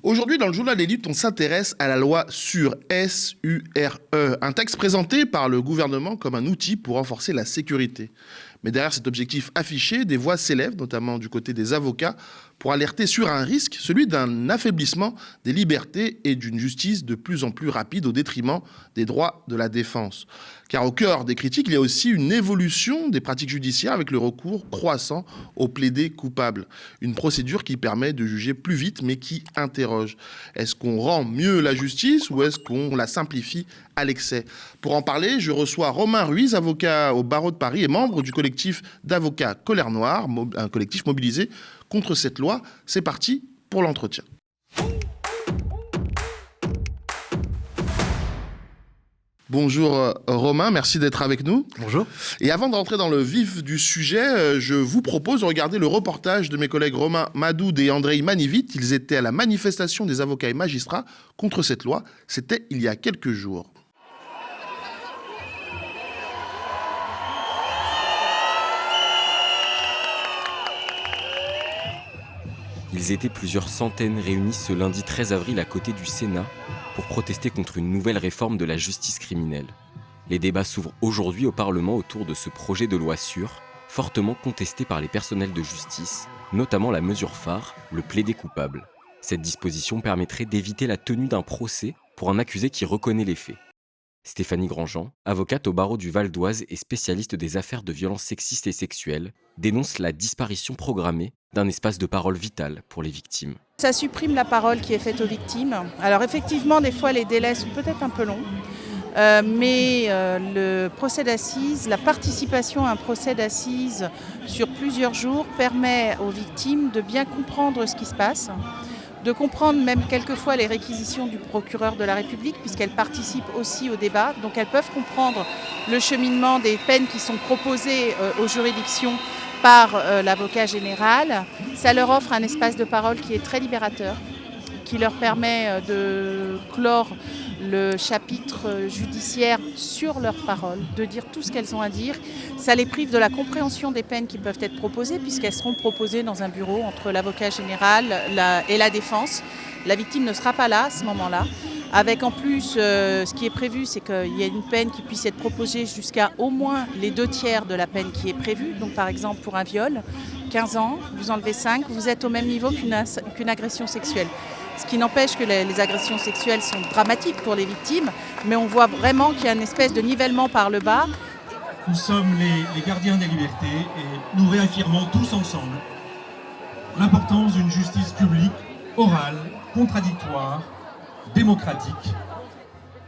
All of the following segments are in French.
Aujourd'hui, dans le journal des Luttes, on s'intéresse à la loi SURE, S-U-R-E, un texte présenté par le gouvernement comme un outil pour renforcer la sécurité. Mais derrière cet objectif affiché, des voix s'élèvent, notamment du côté des avocats, pour alerter sur un risque, celui d'un affaiblissement des libertés et d'une justice de plus en plus rapide au détriment des droits de la défense. Car au cœur des critiques, il y a aussi une évolution des pratiques judiciaires avec le recours croissant au plaidé coupable. Une procédure qui permet de juger plus vite mais qui interroge. Est-ce qu'on rend mieux la justice ou est-ce qu'on la simplifie à l'excès? Pour en parler, je reçois Romain Ruiz, avocat au barreau de Paris et membre du collectif d'avocats Colère Noire, un collectif mobilisé contre cette loi. C'est parti pour l'entretien. Bonjour Romain, merci d'être avec nous. Bonjour. Et avant de rentrer dans le vif du sujet, je vous propose de regarder le reportage de mes collègues Romain Madoud et Andrei Manivit. Ils étaient à la manifestation des avocats et magistrats contre cette loi. C'était il y a quelques jours. Ils étaient plusieurs centaines réunis ce lundi 13 avril à côté du Sénat pour protester contre une nouvelle réforme de la justice criminelle. Les débats s'ouvrent aujourd'hui au Parlement autour de ce projet de loi SURE, fortement contesté par les personnels de justice, notamment la mesure phare, le plaidé coupable. Cette disposition permettrait d'éviter la tenue d'un procès pour un accusé qui reconnaît les faits. Stéphanie Grandjean, avocate au barreau du Val d'Oise et spécialiste des affaires de violences sexistes et sexuelles, dénonce la disparition programmée d'un espace de parole vital pour les victimes. Ça supprime la parole qui est faite aux victimes. Alors effectivement, des fois les délais sont peut-être un peu longs, mais le procès d'assises, la participation à un procès d'assises sur plusieurs jours permet aux victimes de bien comprendre ce qui se passe, de comprendre même quelquefois les réquisitions du procureur de la République, puisqu'elles participent aussi au débat. Donc elles peuvent comprendre le cheminement des peines qui sont proposées aux juridictions par l'avocat général. Ça leur offre un espace de parole qui est très libérateur, qui leur permet de clore le chapitre judiciaire sur leurs paroles, de dire tout ce qu'elles ont à dire. Ça les prive de la compréhension des peines qui peuvent être proposées, puisqu'elles seront proposées dans un bureau entre l'avocat général et la défense. La victime ne sera pas là à ce moment-là. Avec en plus, ce qui est prévu, c'est qu'il y ait une peine qui puisse être proposée jusqu'à au moins les 2/3 de la peine qui est prévue. Donc par exemple pour un viol, 15 ans, vous enlevez 5, vous êtes au même niveau qu'une agression sexuelle. Ce qui n'empêche que les agressions sexuelles sont dramatiques pour les victimes, mais on voit vraiment qu'il y a une espèce de nivellement par le bas. Nous sommes les gardiens des libertés et nous réaffirmons tous ensemble l'importance d'une justice publique, orale, contradictoire, démocratique.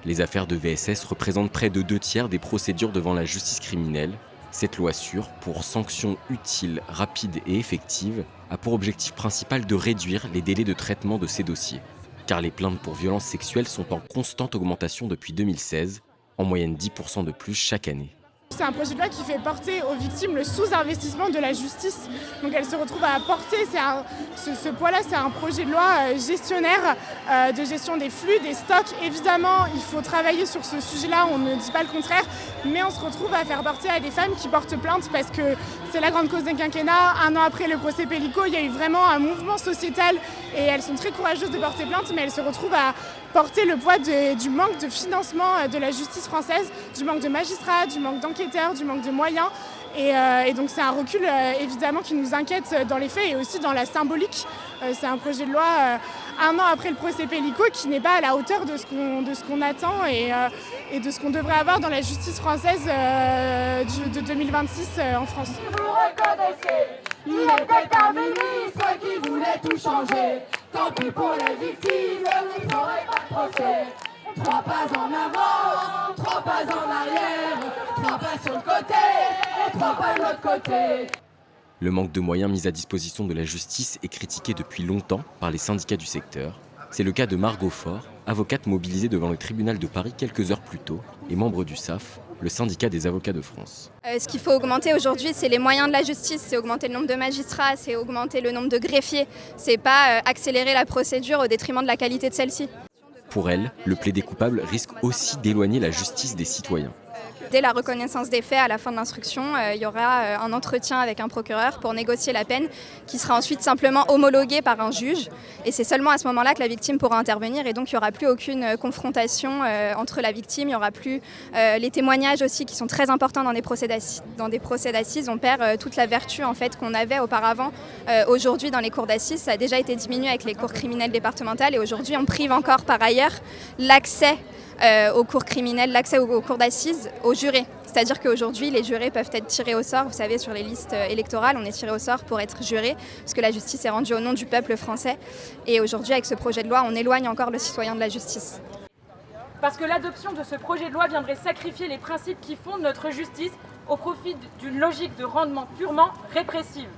Les affaires de VSS représentent près de 2/3 des procédures devant la justice criminelle. Cette loi SURE, pour sanctions utiles, rapides et effectives, a pour objectif principal de réduire les délais de traitement de ces dossiers. Car les plaintes pour violences sexuelles sont en constante augmentation depuis 2016, en moyenne 10% de plus chaque année. C'est un projet de loi qui fait porter aux victimes le sous-investissement de la justice. Donc elles se retrouvent à porter, ce poids-là, c'est un projet de loi gestionnaire, de gestion des flux, des stocks. Évidemment, il faut travailler sur ce sujet-là, on ne dit pas le contraire, mais on se retrouve à faire porter à des femmes qui portent plainte parce que c'est la grande cause des quinquennats. Un an après le procès Pellico, il y a eu vraiment un mouvement sociétal et elles sont très courageuses de porter plainte, mais elles se retrouvent à porter le poids du manque de financement de la justice française, du manque de magistrats, du manque d'enquêteurs, du manque de moyens. Et donc c'est un recul évidemment qui nous inquiète dans les faits et aussi dans la symbolique. C'est un projet de loi un an après le procès Pellico qui n'est pas à la hauteur de ce qu'on attend et de ce qu'on devrait avoir dans la justice française de 2026 en France. Vous reconnaissez, il était un ministre qui voulait tout changer. Tant pis pour les victimes, vous n'aurez pas de procès. 3 pas en avant, 3 pas en arrière, 3 pas sur le côté et 3 pas de l'autre côté. Le manque de moyens mis à disposition de la justice est critiqué depuis longtemps par les syndicats du secteur. C'est le cas de Margot Faure, avocate mobilisée devant le tribunal de Paris quelques heures plus tôt et membre du SAF, le syndicat des avocats de France. Ce qu'il faut augmenter aujourd'hui, c'est les moyens de la justice, c'est augmenter le nombre de magistrats, c'est augmenter le nombre de greffiers, c'est pas accélérer la procédure au détriment de la qualité de celle-ci. Pour elle, le plaidé coupable risque aussi d'éloigner la justice des citoyens. Dès la reconnaissance des faits, à la fin de l'instruction, il y aura un entretien avec un procureur pour négocier la peine qui sera ensuite simplement homologuée par un juge. Et c'est seulement à ce moment-là que la victime pourra intervenir et donc il n'y aura plus aucune confrontation entre la victime, il n'y aura plus les témoignages aussi qui sont très importants dans des procès d'assises. On perd toute la vertu en fait, qu'on avait auparavant. Aujourd'hui dans les cours d'assises, ça a déjà été diminué avec les cours criminelles départementales et aujourd'hui on prive encore par ailleurs l'accès aux cours criminels, l'accès aux cours d'assises aux jurés. C'est-à-dire qu'aujourd'hui, les jurés peuvent être tirés au sort. Vous savez, sur les listes électorales, on est tiré au sort pour être juré, parce que la justice est rendue au nom du peuple français. Et aujourd'hui, avec ce projet de loi, on éloigne encore le citoyen de la justice. Parce que l'adoption de ce projet de loi viendrait sacrifier les principes qui fondent notre justice au profit d'une logique de rendement purement répressive.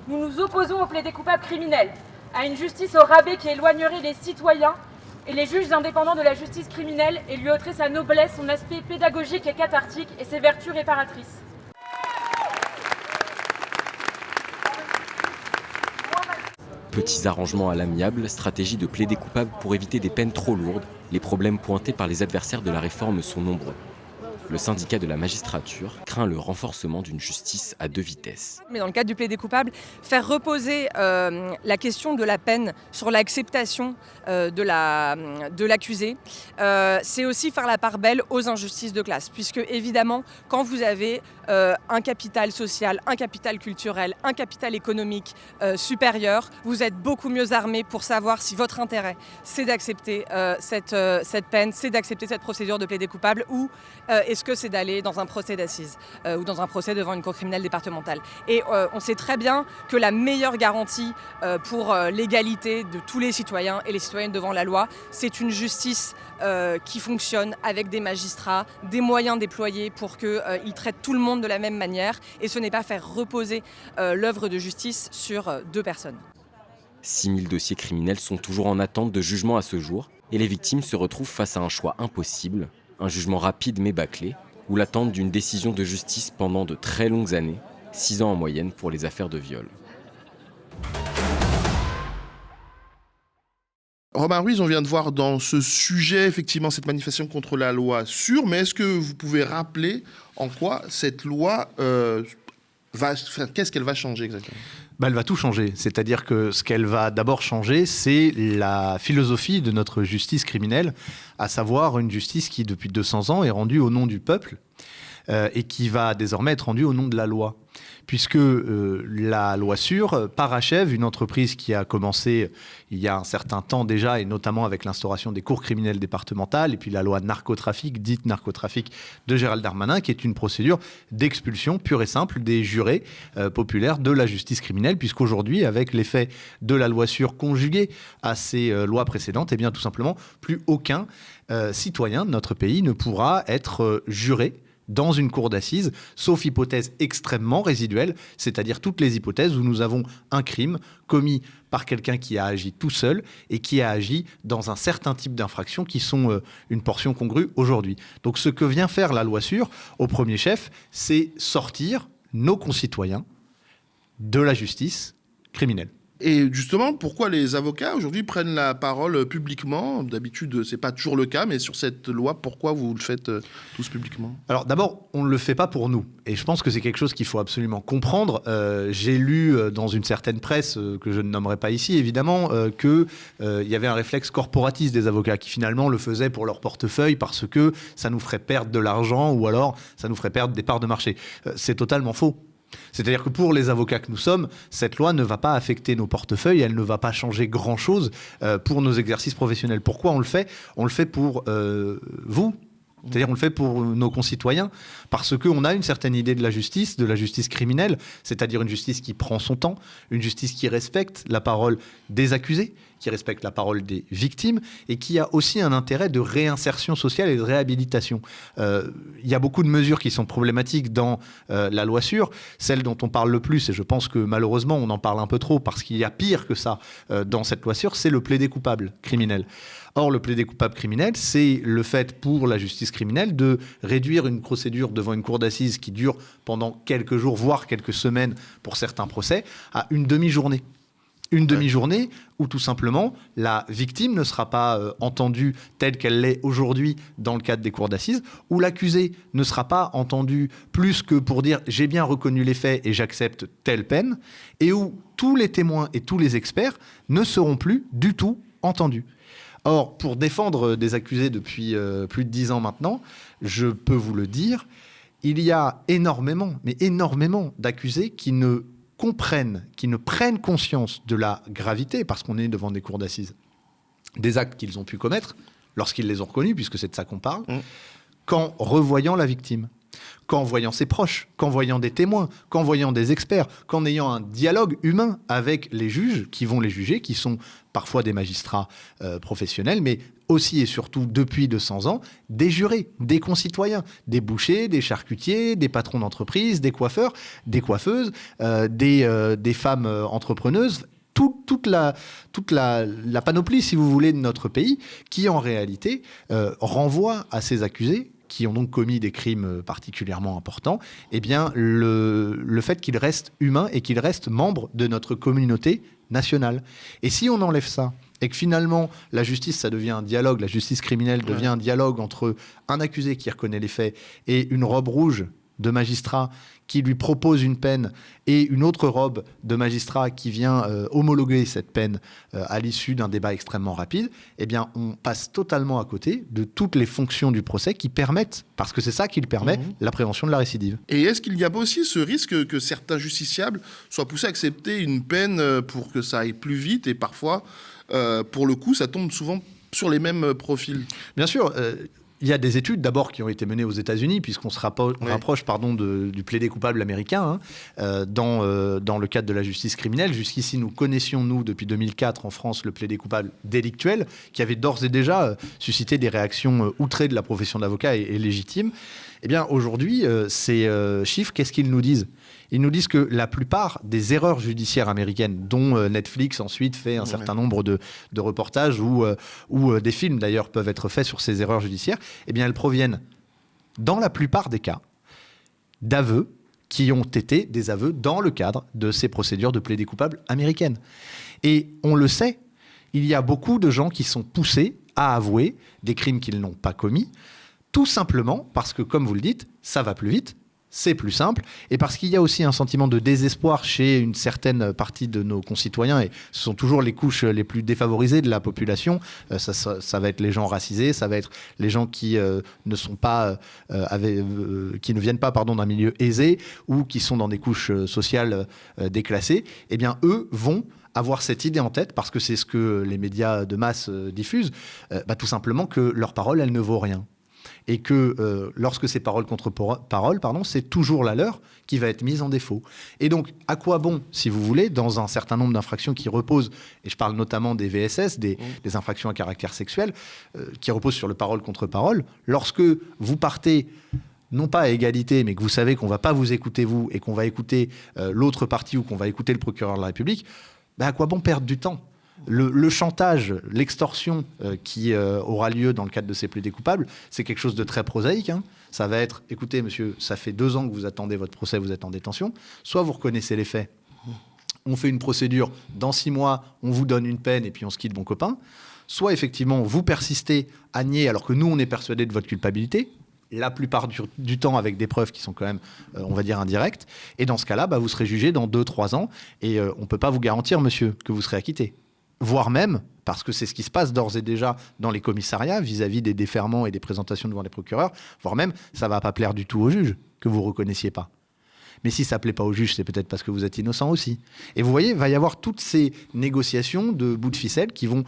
Nous nous opposons au plaidé-coupable criminel, à une justice au rabais qui éloignerait les citoyens et les juges indépendants de la justice criminelle et lui ôterait sa noblesse, son aspect pédagogique et cathartique et ses vertus réparatrices. Petits arrangements à l'amiable, stratégie de plaider coupable pour éviter des peines trop lourdes, les problèmes pointés par les adversaires de la réforme sont nombreux. Le syndicat de la magistrature craint le renforcement d'une justice à deux vitesses. Mais dans le cadre du plaidé coupable, faire reposer la question de la peine sur l'acceptation de l'accusé, c'est aussi faire la part belle aux injustices de classe. Puisque évidemment, quand vous avez un capital social, un capital culturel, un capital économique supérieur, vous êtes beaucoup mieux armé pour savoir si votre intérêt, c'est d'accepter cette peine, c'est d'accepter cette procédure de plaidé coupable ou est-ce que c'est d'aller dans un procès d'assises ou dans un procès devant une cour criminelle départementale. Et on sait très bien que la meilleure garantie pour l'égalité de tous les citoyens et les citoyennes devant la loi, c'est une justice qui fonctionne avec des magistrats, des moyens déployés pour qu'ils traitent tout le monde de la même manière. Et ce n'est pas faire reposer l'œuvre de justice sur deux personnes. 6000 dossiers criminels sont toujours en attente de jugement à ce jour et les victimes se retrouvent face à un choix impossible. Un jugement rapide mais bâclé, ou l'attente d'une décision de justice pendant de très longues années, 6 ans en moyenne pour les affaires de viol. Romain Ruiz, on vient de voir dans ce sujet effectivement cette manifestation contre la loi sûre, mais est-ce que vous pouvez rappeler en quoi cette loi qu'est-ce qu'elle va changer exactement ? Elle va tout changer. C'est-à-dire que ce qu'elle va d'abord changer, c'est la philosophie de notre justice criminelle, à savoir une justice qui, depuis 200 ans, est rendue au nom du peuple et qui va désormais être rendue au nom de la loi. Puisque la loi sûre parachève une entreprise qui a commencé il y a un certain temps déjà, et notamment avec l'instauration des cours criminelles départementales, et puis la loi narcotrafic, dite narcotrafic de Gérald Darmanin, qui est une procédure d'expulsion pure et simple des jurés populaires de la justice criminelle, puisqu'aujourd'hui, avec l'effet de la loi sûre conjuguée à ces lois précédentes, eh bien tout simplement, plus aucun citoyen de notre pays ne pourra être juré dans une cour d'assises, sauf hypothèse extrêmement résiduelle, c'est-à-dire toutes les hypothèses où nous avons un crime commis par quelqu'un qui a agi tout seul et qui a agi dans un certain type d'infractions qui sont une portion congrue aujourd'hui. Donc ce que vient faire la loi sûre, au premier chef, c'est sortir nos concitoyens de la justice criminelle. Et justement, pourquoi les avocats aujourd'hui prennent la parole publiquement ? D'habitude, c'est pas toujours le cas, mais sur cette loi, pourquoi vous le faites tous publiquement ? Alors d'abord, on ne le fait pas pour nous. Et je pense que c'est quelque chose qu'il faut absolument comprendre. J'ai lu dans une certaine presse, que je ne nommerai pas ici évidemment, qu'il y avait un réflexe corporatiste des avocats qui finalement le faisaient pour leur portefeuille parce que ça nous ferait perdre de l'argent ou alors ça nous ferait perdre des parts de marché. C'est totalement faux. C'est-à-dire que pour les avocats que nous sommes, cette loi ne va pas affecter nos portefeuilles, elle ne va pas changer grand-chose pour nos exercices professionnels. Pourquoi on le fait ? On le fait pour vous. C'est-à-dire on le fait pour nos concitoyens, parce qu'on a une certaine idée de la justice criminelle, c'est-à-dire une justice qui prend son temps, une justice qui respecte la parole des accusés, qui respecte la parole des victimes, et qui a aussi un intérêt de réinsertion sociale et de réhabilitation. Il y a beaucoup de mesures qui sont problématiques dans la loi sûre. Celle dont on parle le plus, et je pense que malheureusement on en parle un peu trop, parce qu'il y a pire que ça dans cette loi sûre, c'est le plaidé coupable criminel. Or, le plaidé coupable criminel, c'est le fait pour la justice criminelle de réduire une procédure devant une cour d'assises qui dure pendant quelques jours, voire quelques semaines pour certains procès, à une demi-journée. une demi-journée où tout simplement la victime ne sera pas entendue telle qu'elle l'est aujourd'hui dans le cadre des cours d'assises, où l'accusé ne sera pas entendu plus que pour dire j'ai bien reconnu les faits et j'accepte telle peine, et où tous les témoins et tous les experts ne seront plus du tout entendus. Or, pour défendre des accusés depuis plus de 10 ans maintenant, je peux vous le dire, il y a énormément d'accusés qui ne comprennent, qui ne prennent conscience de la gravité, parce qu'on est devant des cours d'assises, des actes qu'ils ont pu commettre, lorsqu'ils les ont reconnus, puisque c'est de ça qu'on parle, qu'en revoyant la victime, qu'en voyant ses proches, qu'en voyant des témoins, qu'en voyant des experts, qu'en ayant un dialogue humain avec les juges qui vont les juger, qui sont parfois des magistrats professionnels, mais aussi et surtout depuis 200 ans, des jurés, des concitoyens, des bouchers, des charcutiers, des patrons d'entreprise, des coiffeurs, des coiffeuses, des femmes entrepreneuses, toute la panoplie, si vous voulez, de notre pays, qui en réalité renvoie à ces accusés qui ont donc commis des crimes particulièrement importants, eh bien, le fait qu'ils restent humains et qu'ils restent membres de notre communauté nationale. Et si on enlève ça, et que finalement, la justice, ça devient un dialogue, la justice criminelle devient un dialogue entre un accusé qui reconnaît les faits et une robe rouge de magistrat qui lui propose une peine et une autre robe de magistrat qui vient homologuer cette peine à l'issue d'un débat extrêmement rapide, eh bien, on passe totalement à côté de toutes les fonctions du procès qui permettent, parce que c'est ça qui le permet, la prévention de la récidive. Et est-ce qu'il n'y a pas aussi ce risque que certains justiciables soient poussés à accepter une peine pour que ça aille plus vite et parfois, pour le coup, ça tombe souvent sur les mêmes profils? Bien sûr. Il y a des études d'abord qui ont été menées aux États-Unis, puisqu'on se rapproche du plaidé coupable américain, dans le cadre de la justice criminelle. Jusqu'ici, nous connaissions, nous, depuis 2004 en France, le plaidé coupable délictuel, qui avait d'ores et déjà suscité des réactions outrées de la profession d'avocat et légitimes. Eh bien, aujourd'hui, ces chiffres, qu'est-ce qu'ils nous disent ? Ils nous disent que la plupart des erreurs judiciaires américaines, dont Netflix ensuite fait un certain nombre de reportages ou des films d'ailleurs peuvent être faits sur ces erreurs judiciaires, eh bien elles proviennent, dans la plupart des cas, d'aveux qui ont été des aveux dans le cadre de ces procédures de plaidé coupable américaines. Et on le sait, il y a beaucoup de gens qui sont poussés à avouer des crimes qu'ils n'ont pas commis, tout simplement parce que, comme vous le dites, ça va plus vite, c'est plus simple, et parce qu'il y a aussi un sentiment de désespoir chez une certaine partie de nos concitoyens, et ce sont toujours les couches les plus défavorisées de la population, ça va être les gens racisés, ça va être les gens qui ne sont pas, qui ne viennent pas d'un milieu aisé, ou qui sont dans des couches sociales déclassées, eh bien eux vont avoir cette idée en tête, parce que c'est ce que les médias de masse diffusent, tout simplement que leur parole, elle ne vaut rien. Et que lorsque c'est parole contre parole, c'est toujours la leur qui va être mise en défaut. Et donc, à quoi bon, si vous voulez, dans un certain nombre d'infractions qui reposent, et je parle notamment des VSS, des infractions à caractère sexuel, qui reposent sur le parole contre parole, lorsque vous partez non pas à égalité, mais que vous savez qu'on ne va pas vous écouter vous, et qu'on va écouter l'autre partie, ou qu'on va écouter le procureur de la République, à quoi bon perdre du temps ? Le chantage, l'extorsion qui aura lieu dans le cadre de ces plaidés coupables, c'est quelque chose de très prosaïque. Ça va être, écoutez monsieur, ça fait 2 ans que vous attendez votre procès, vous êtes en détention, soit vous reconnaissez les faits, on fait une procédure, dans 6 mois, on vous donne une peine et puis on se quitte bon copain, soit effectivement vous persistez à nier alors que nous on est persuadés de votre culpabilité, la plupart du temps avec des preuves qui sont quand même, on va dire, indirectes, et dans ce cas-là, vous serez jugé dans 2-3 ans, et on ne peut pas vous garantir, monsieur, que vous serez acquitté. Voire même, parce que c'est ce qui se passe d'ores et déjà dans les commissariats vis-à-vis des déferments et des présentations devant les procureurs, voire même, ça ne va pas plaire du tout au juge que vous ne reconnaissiez pas. Mais si ça ne plaît pas au juge, c'est peut-être parce que vous êtes innocent aussi. Et vous voyez, il va y avoir toutes ces négociations de bouts de ficelle qui vont,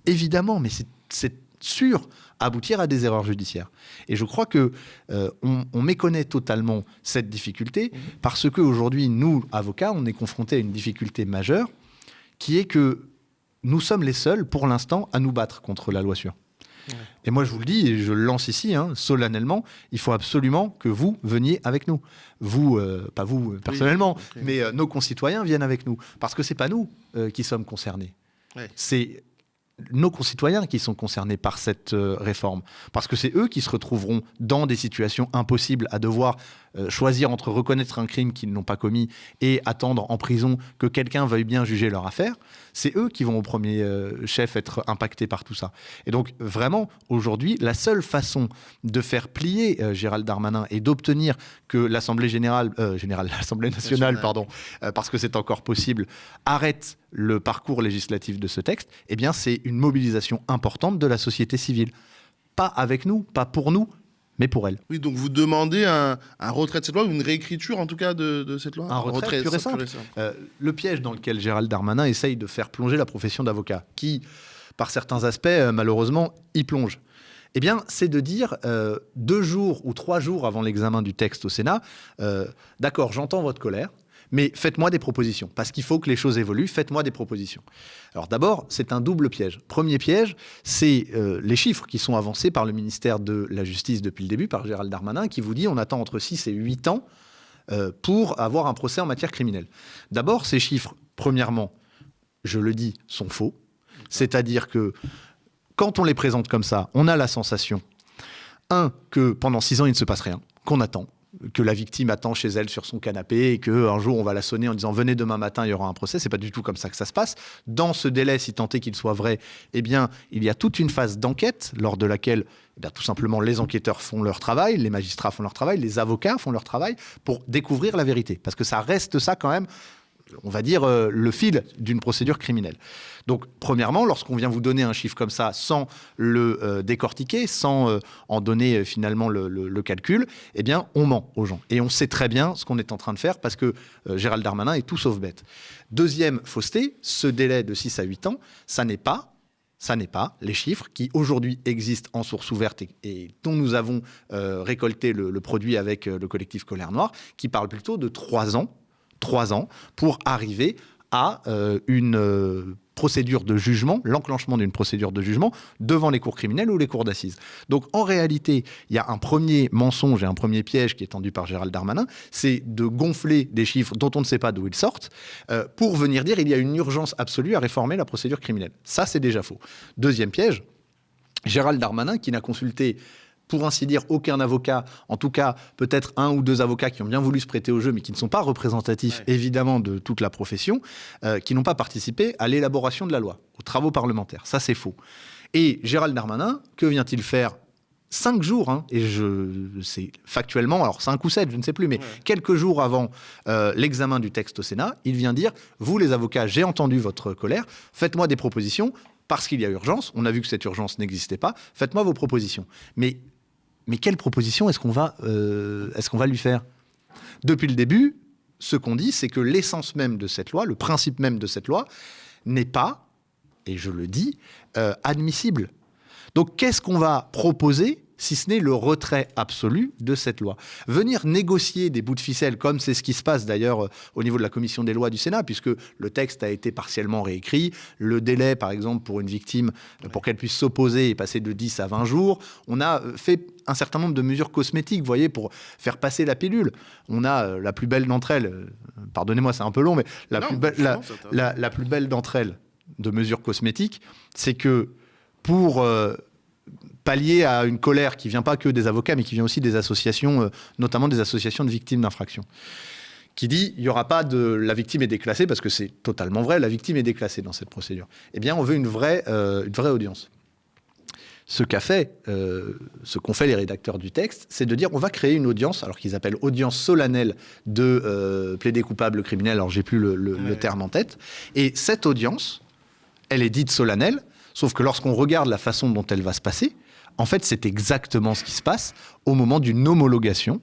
évidemment, mais c'est sûr, aboutir à des erreurs judiciaires. Et je crois que on méconnaît totalement cette difficulté, parce qu'aujourd'hui, nous, avocats, on est confrontés à une difficulté majeure, qui est que nous sommes les seuls, pour l'instant, à nous battre contre la loi sûre. Ouais. Et moi, je vous le dis, et je le lance ici, solennellement, il faut absolument que vous veniez avec nous. Vous, pas vous personnellement, mais nos concitoyens viennent avec nous. Parce que ce n'est pas nous qui sommes concernés. Ouais. C'est nos concitoyens qui sont concernés par cette réforme. Parce que c'est eux qui se retrouveront dans des situations impossibles à devoir choisir entre reconnaître un crime qu'ils n'ont pas commis et attendre en prison que quelqu'un veuille bien juger leur affaire. C'est eux qui vont au premier chef être impactés par tout ça. Et donc vraiment, aujourd'hui, la seule façon de faire plier Gérald Darmanin et d'obtenir que l'Assemblée nationale, parce que c'est encore possible, arrête le parcours législatif de ce texte, eh bien c'est une mobilisation importante de la société civile. Pas avec nous, pas pour nous, mais pour elle. Oui, donc vous demandez un retrait de cette loi, ou une réécriture en tout cas de cette loi. Un retrait pur et simple. Le piège dans lequel Gérald Darmanin essaye de faire plonger la profession d'avocat, qui, par certains aspects, malheureusement, y plonge. Eh bien, c'est de dire 2 jours ou 3 jours avant l'examen du texte au Sénat, d'accord, j'entends votre colère, mais faites-moi des propositions, parce qu'il faut que les choses évoluent, faites-moi des propositions. Alors d'abord, c'est un double piège. Premier piège, c'est les chiffres qui sont avancés par le ministère de la Justice depuis le début, par Gérald Darmanin, qui vous dit on attend entre 6 et 8 ans pour avoir un procès en matière criminelle. D'abord, ces chiffres, premièrement, je le dis, sont faux. C'est-à-dire que quand on les présente comme ça, on a la sensation, que pendant 6 ans, il ne se passe rien, qu'on attend, que la victime attend chez elle sur son canapé et qu'un jour on va la sonner en disant venez demain matin, il y aura un procès. C'est pas du tout comme ça que ça se passe. Dans ce délai, si tant est qu'il soit vrai, eh bien, il y a toute une phase d'enquête lors de laquelle tout simplement les enquêteurs font leur travail, les magistrats font leur travail, les avocats font leur travail pour découvrir la vérité. Parce que ça reste ça quand même, on va dire, le fil d'une procédure criminelle. Donc, premièrement, lorsqu'on vient vous donner un chiffre comme ça sans le décortiquer, sans en donner finalement le calcul, eh bien, on ment aux gens. Et on sait très bien ce qu'on est en train de faire parce que Gérald Darmanin est tout sauf bête. Deuxième fausseté, ce délai de 6 à 8 ans, ça n'est pas les chiffres qui aujourd'hui existent en source ouverte et dont nous avons récolté le produit avec le collectif Colère Noire, qui parle plutôt de 3 ans pour arriver à une procédure de jugement, l'enclenchement d'une procédure de jugement devant les cours criminelles ou les cours d'assises. Donc en réalité, il y a un premier mensonge et un premier piège qui est tendu par Gérald Darmanin, c'est de gonfler des chiffres dont on ne sait pas d'où ils sortent pour venir dire il y a une urgence absolue à réformer la procédure criminelle. Ça, c'est déjà faux. Deuxième piège, Gérald Darmanin qui n'a consulté pour ainsi dire, aucun avocat, en tout cas peut-être 1 ou 2 avocats qui ont bien voulu se prêter au jeu, mais qui ne sont pas représentatifs évidemment de toute la profession, qui n'ont pas participé à l'élaboration de la loi, aux travaux parlementaires. Ça, c'est faux. Et Gérald Darmanin, que vient-il faire 5 jours, et c'est factuellement, alors 5 ou 7, je ne sais plus, mais quelques jours avant l'examen du texte au Sénat, il vient dire, vous les avocats, j'ai entendu votre colère, faites-moi des propositions, parce qu'il y a urgence, on a vu que cette urgence n'existait pas, faites-moi vos propositions. Mais quelle proposition est-ce qu'on va lui faire ? Depuis le début, ce qu'on dit, c'est que l'essence même de cette loi, le principe même de cette loi, n'est pas, et je le dis, admissible. Donc qu'est-ce qu'on va proposer si ce n'est le retrait absolu de cette loi. Venir négocier des bouts de ficelle, comme c'est ce qui se passe d'ailleurs au niveau de la commission des lois du Sénat, puisque le texte a été partiellement réécrit, le délai par exemple pour une victime, pour qu'elle puisse s'opposer, est passé de 10 à 20 jours, on a fait un certain nombre de mesures cosmétiques, vous voyez, pour faire passer la pilule. On a la plus belle d'entre elles, pardonnez-moi c'est un peu long, mais la plus belle d'entre elles de mesures cosmétiques, c'est que pour pallier à une colère qui vient pas que des avocats, mais qui vient aussi des associations, notamment des associations de victimes d'infractions, qui dit il y aura pas de la victime est déclassée, parce que c'est totalement vrai, la victime est déclassée dans cette procédure. Eh bien, on veut une vraie audience. Ce qu'ont fait les rédacteurs du texte, c'est de dire on va créer une audience, alors qu'ils appellent audience solennelle de plaidé coupable criminel, alors j'ai plus le terme en tête, et cette audience, elle est dite solennelle, sauf que lorsqu'on regarde la façon dont elle va se passer, en fait, c'est exactement ce qui se passe au moment d'une homologation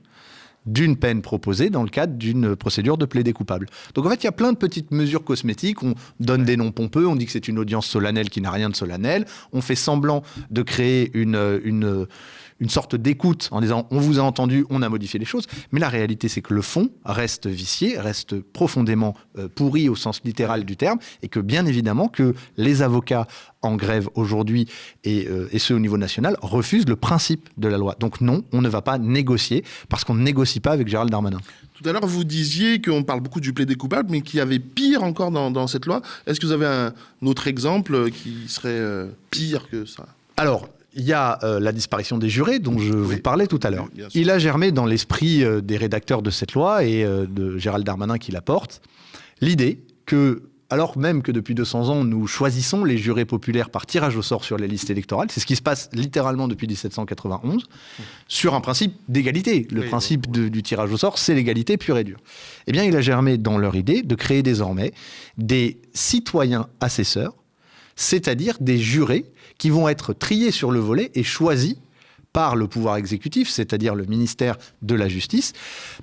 d'une peine proposée dans le cadre d'une procédure de plaidé coupable. Donc en fait, il y a plein de petites mesures cosmétiques, on donne des noms pompeux, on dit que c'est une audience solennelle qui n'a rien de solennel, on fait semblant de créer une sorte d'écoute en disant on vous a entendu, on a modifié les choses, mais la réalité c'est que le fond reste vicié, reste profondément pourri au sens littéral du terme, et que bien évidemment que les avocats en grève aujourd'hui, et ceux au niveau national, refusent le principe de la loi. Donc non, on ne va pas négocier, parce qu'on ne négocie pas avec Gérald Darmanin. Tout à l'heure, vous disiez qu'on parle beaucoup du plaidé coupable, mais qu'il y avait pire encore dans cette loi. Est-ce que vous avez un autre exemple qui serait pire que ça ? Alors, il y a la disparition des jurés dont je vous parlais tout à l'heure. Oui, bien sûr. Il a germé dans l'esprit des rédacteurs de cette loi et de Gérald Darmanin qui la porte, l'idée que, alors même que depuis 200 ans, nous choisissons les jurés populaires par tirage au sort sur les listes électorales, c'est ce qui se passe littéralement depuis 1791, sur un principe d'égalité. Le principe du tirage au sort, c'est l'égalité pure et dure. Eh bien, il a germé dans leur idée de créer désormais des citoyens assesseurs, c'est-à-dire des jurés qui vont être triés sur le volet et choisis par le pouvoir exécutif, c'est-à-dire le ministère de la Justice,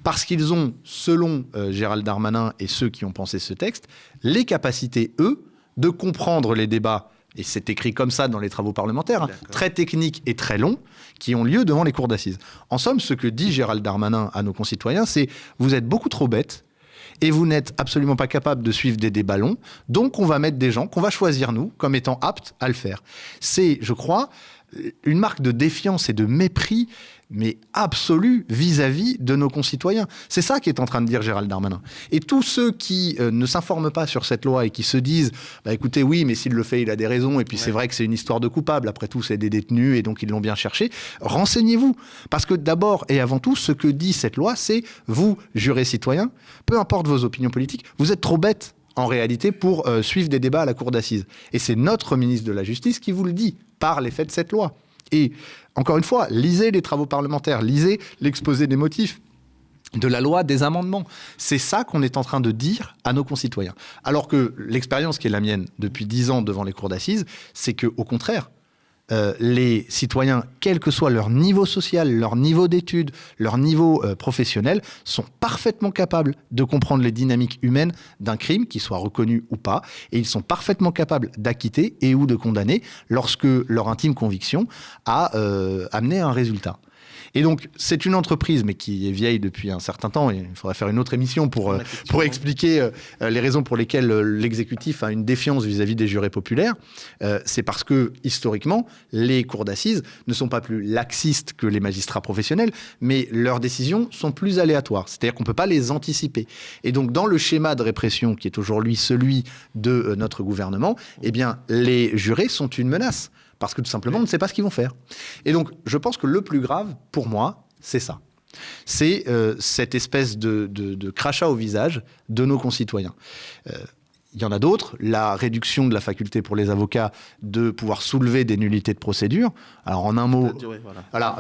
parce qu'ils ont, selon Gérald Darmanin et ceux qui ont pensé ce texte, les capacités, eux, de comprendre les débats, et c'est écrit comme ça dans les travaux parlementaires, très techniques et très longs, qui ont lieu devant les cours d'assises. En somme, ce que dit Gérald Darmanin à nos concitoyens, c'est « vous êtes beaucoup trop bêtes, et vous n'êtes absolument pas capable de suivre des débats longs, donc on va mettre des gens qu'on va choisir, nous, comme étant aptes à le faire. » C'est, je crois, une marque de défiance et de mépris, mais absolu vis-à-vis de nos concitoyens. C'est ça qu'est en train de dire Gérald Darmanin. Et tous ceux qui ne s'informent pas sur cette loi et qui se disent « écoutez, oui, mais s'il le fait, il a des raisons, et puis c'est vrai que c'est une histoire de coupable, après tout, c'est des détenus, et donc ils l'ont bien cherché », renseignez-vous. Parce que d'abord et avant tout, ce que dit cette loi, c'est « vous, jurés citoyens, peu importe vos opinions politiques, vous êtes trop bêtes, en réalité, pour suivre des débats à la cour d'assises. » Et c'est notre ministre de la Justice qui vous le dit, par l'effet de cette loi. Et encore une fois, lisez les travaux parlementaires, lisez l'exposé des motifs de la loi, des amendements. C'est ça qu'on est en train de dire à nos concitoyens. Alors que l'expérience qui est la mienne depuis 10 ans devant les cours d'assises, c'est qu'au contraire, les citoyens, quel que soit leur niveau social, leur niveau d'études, leur niveau professionnel, sont parfaitement capables de comprendre les dynamiques humaines d'un crime, qu'il soit reconnu ou pas, et ils sont parfaitement capables d'acquitter et ou de condamner lorsque leur intime conviction a amené à un résultat. Et donc, c'est une entreprise, mais qui est vieille depuis un certain temps, et il faudrait faire une autre émission pour expliquer les raisons pour lesquelles l'exécutif a une défiance vis-à-vis des jurés populaires. C'est parce que, historiquement, les cours d'assises ne sont pas plus laxistes que les magistrats professionnels, mais leurs décisions sont plus aléatoires. C'est-à-dire qu'on ne peut pas les anticiper. Et donc, dans le schéma de répression qui est aujourd'hui celui de notre gouvernement, eh bien, les jurés sont une menace. Parce que tout simplement, on ne sait pas ce qu'ils vont faire. Et donc, je pense que le plus grave, pour moi, c'est ça. C'est cette espèce de crachat au visage de nos concitoyens. Il y en a d'autres, la réduction de la faculté pour les avocats de pouvoir soulever des nullités de procédure. Alors en un mot,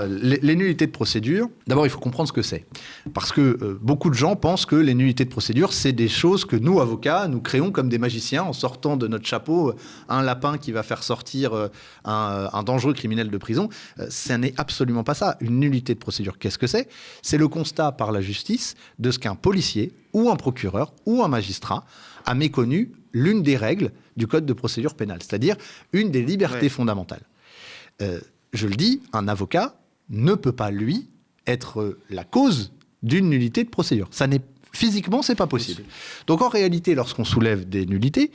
les nullités de procédure, d'abord il faut comprendre ce que c'est. Parce que beaucoup de gens pensent que les nullités de procédure, c'est des choses que nous, avocats, nous créons comme des magiciens en sortant de notre chapeau un lapin qui va faire sortir un dangereux criminel de prison. Ça n'est absolument pas ça. Une nullité de procédure, qu'est-ce que c'est ? C'est le constat par la justice de ce qu'un policier ou un procureur ou un magistrat a méconnu l'une des règles du Code de procédure pénale, c'est-à-dire une des libertés fondamentales. Je le dis, un avocat ne peut pas, lui, être la cause d'une nullité de procédure. Physiquement, c'est pas possible. Donc en réalité, lorsqu'on soulève des nullités,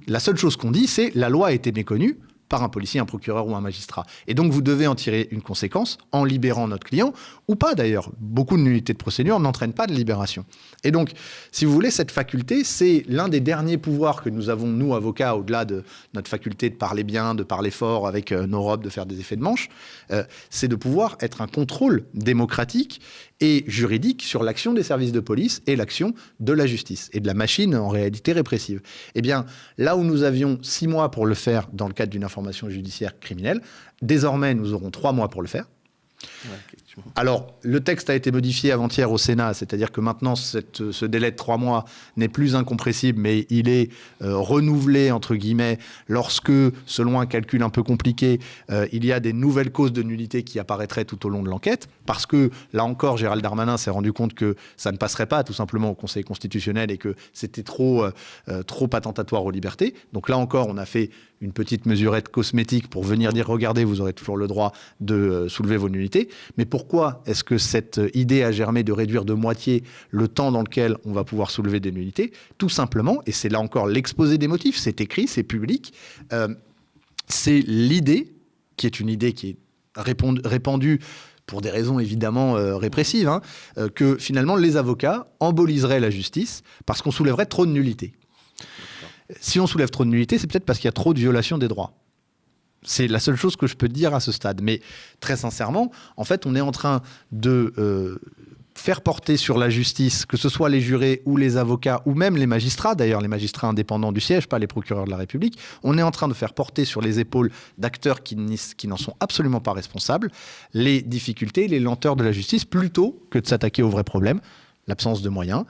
la seule chose qu'on dit, c'est la loi a été méconnue par un policier, un procureur ou un magistrat. Et donc, vous devez en tirer une conséquence en libérant notre client, ou pas d'ailleurs. Beaucoup de nullités de procédure n'entraînent pas de libération. Et donc, si vous voulez, cette faculté, c'est l'un des derniers pouvoirs que nous avons, nous, avocats, au-delà de notre faculté de parler bien, de parler fort avec nos robes, de faire des effets de manche, c'est de pouvoir être un contrôle démocratique et juridique sur l'action des services de police et l'action de la justice et de la machine, en réalité, répressive. Eh bien, là où nous avions 6 mois pour le faire dans le cadre d'une information judiciaire criminelle, désormais, nous aurons 3 mois pour le faire. Alors, le texte a été modifié avant-hier au Sénat, c'est-à-dire que maintenant, ce délai de 3 mois n'est plus incompressible, mais il est renouvelé, entre guillemets, lorsque, selon un calcul un peu compliqué, il y a des nouvelles causes de nullité qui apparaîtraient tout au long de l'enquête, parce que, là encore, Gérald Darmanin s'est rendu compte que ça ne passerait pas, tout simplement, au Conseil constitutionnel et que c'était trop attentatoire aux libertés. Donc là encore, on a fait une petite mesurette cosmétique pour venir dire « Regardez, vous aurez toujours le droit de soulever vos nullités ». Mais pourquoi est-ce que cette idée a germé de réduire de moitié le temps dans lequel on va pouvoir soulever des nullités ? Tout simplement, et c'est là encore l'exposé des motifs, c'est écrit, c'est public, c'est l'idée, qui est une idée qui est répandue pour des raisons évidemment répressives, que finalement les avocats emboliseraient la justice parce qu'on soulèverait trop de nullités. Si on soulève trop de nullités, c'est peut-être parce qu'il y a trop de violations des droits. C'est la seule chose que je peux dire à ce stade. Mais très sincèrement, en fait, on est en train de faire porter sur la justice, que ce soit les jurés ou les avocats, ou même les magistrats, d'ailleurs les magistrats indépendants du siège, pas les procureurs de la République, on est en train de faire porter sur les épaules d'acteurs qui n'en sont absolument pas responsables les difficultés, les lenteurs de la justice, plutôt que de s'attaquer au vrai problème, l'absence de moyens.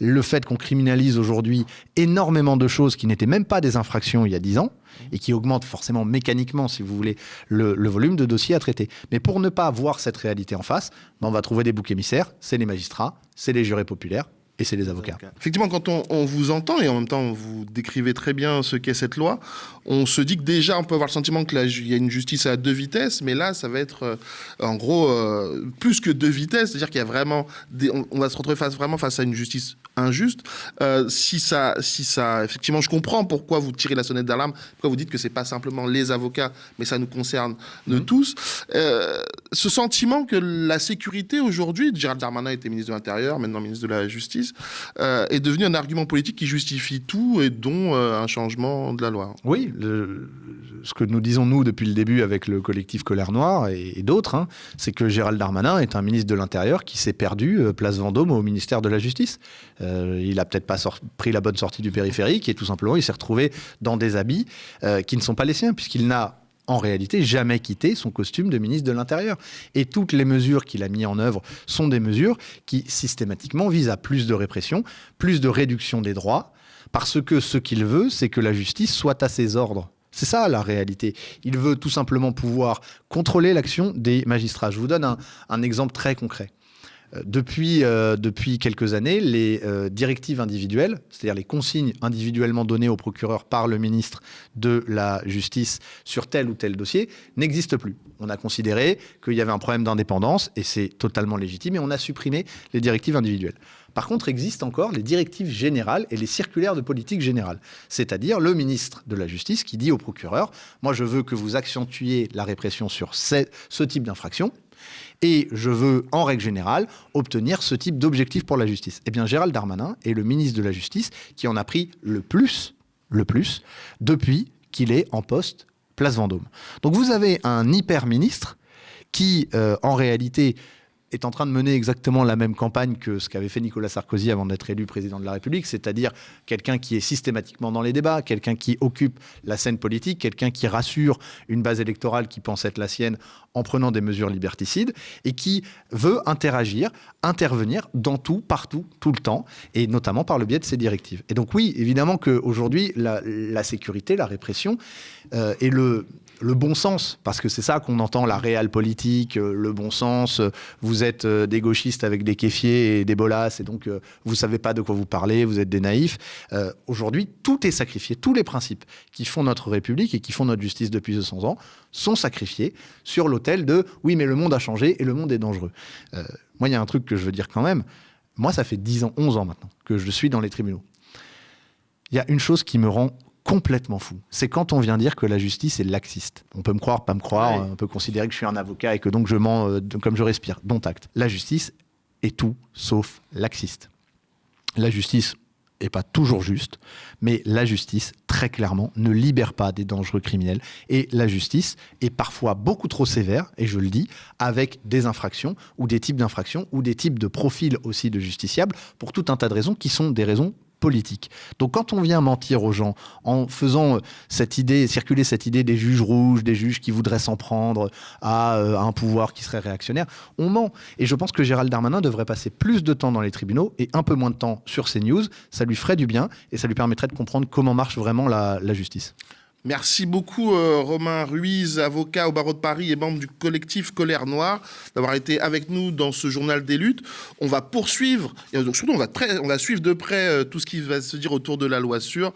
Le fait qu'on criminalise aujourd'hui énormément de choses qui n'étaient même pas des infractions il y a 10 ans et qui augmentent forcément mécaniquement, si vous voulez, le volume de dossiers à traiter. Mais pour ne pas voir cette réalité en face, on va trouver des boucs émissaires, c'est les magistrats, c'est les jurés populaires et c'est les avocats. Effectivement, quand on vous entend, et en même temps vous décrivez très bien ce qu'est cette loi, on se dit que déjà on peut avoir le sentiment qu'il y a une justice à 2 vitesses, mais là ça va être en gros plus que 2 vitesses, c'est-à-dire qu'il y a vraiment on va se retrouver face à une justice injuste. Si ça, effectivement, je comprends pourquoi vous tirez la sonnette d'alarme, pourquoi vous dites que c'est pas simplement les avocats, mais ça nous concerne tous. Ce sentiment que la sécurité aujourd'hui, Gérald Darmanin était ministre de l'Intérieur, maintenant ministre de la Justice, est devenu un argument politique qui justifie tout et dont un changement de la loi. Oui, ce que nous disons nous depuis le début avec le collectif Colère Noire et d'autres, c'est que Gérald Darmanin est un ministre de l'Intérieur qui s'est perdu place Vendôme au ministère de la Justice. Il a peut-être pas pris la bonne sortie du périphérique et tout simplement il s'est retrouvé dans des habits qui ne sont pas les siens, puisqu'il n'a en réalité jamais quitté son costume de ministre de l'Intérieur. Et toutes les mesures qu'il a mises en œuvre sont des mesures qui systématiquement visent à plus de répression, plus de réduction des droits, parce que ce qu'il veut, c'est que la justice soit à ses ordres. C'est ça la réalité. Il veut tout simplement pouvoir contrôler l'action des magistrats. Je vous donne un exemple très concret. Depuis quelques années, les directives individuelles, c'est-à-dire les consignes individuellement données au procureur par le ministre de la Justice sur tel ou tel dossier, n'existent plus. On a considéré qu'il y avait un problème d'indépendance, et c'est totalement légitime, et on a supprimé les directives individuelles. Par contre, existent encore les directives générales et les circulaires de politique générale. C'est-à-dire le ministre de la Justice qui dit au procureur « Moi, je veux que vous accentuiez la répression sur ce type d'infraction. Et je veux, en règle générale, obtenir ce type d'objectif pour la justice. » Eh bien, Gérald Darmanin est le ministre de la Justice qui en a pris le plus, depuis qu'il est en poste place Vendôme. Donc vous avez un hyper-ministre qui, en réalité, est en train de mener exactement la même campagne que ce qu'avait fait Nicolas Sarkozy avant d'être élu président de la République, c'est-à-dire quelqu'un qui est systématiquement dans les débats, quelqu'un qui occupe la scène politique, quelqu'un qui rassure une base électorale qui pense être la sienne en prenant des mesures liberticides et qui veut intervenir dans tout, partout, tout le temps, et notamment par le biais de ses directives. Et donc oui, évidemment qu'aujourd'hui, la sécurité, la répression et le bon sens, parce que c'est ça qu'on entend, la réelle politique, le bon sens, vous êtes des gauchistes avec des kéfiers et des bolasses, et donc vous savez pas de quoi vous parlez, vous êtes des naïfs. Aujourd'hui, tout est sacrifié, tous les principes qui font notre République et qui font notre justice depuis 200 ans sont sacrifiés sur l'autel de « oui, mais le monde a changé et le monde est dangereux ». Moi, il y a un truc que je veux dire quand même. Moi, ça fait 10 ans, 11 ans maintenant que je suis dans les tribunaux. Il y a une chose qui me rend complètement fou. C'est quand on vient dire que la justice est laxiste. On peut me croire, pas me croire, on peut considérer que je suis un avocat et que donc je mens comme je respire. Dont acte. La justice est tout sauf laxiste. La justice n'est pas toujours juste, mais la justice, très clairement, ne libère pas des dangereux criminels. Et la justice est parfois beaucoup trop sévère, et je le dis, avec des infractions, ou des types d'infractions, ou des types de profils aussi de justiciables, pour tout un tas de raisons qui sont des raisons politique. Donc quand on vient mentir aux gens en faisant circuler cette idée des juges rouges, des juges qui voudraient s'en prendre à un pouvoir qui serait réactionnaire, on ment. Et je pense que Gérald Darmanin devrait passer plus de temps dans les tribunaux et un peu moins de temps sur CNews. Ça lui ferait du bien et ça lui permettrait de comprendre comment marche vraiment la justice. Merci beaucoup Romain Ruiz, avocat au barreau de Paris et membre du collectif Colère Noire, d'avoir été avec nous dans ce journal des luttes. On va poursuivre, et donc surtout on va suivre de près tout ce qui va se dire autour de la loi sûre.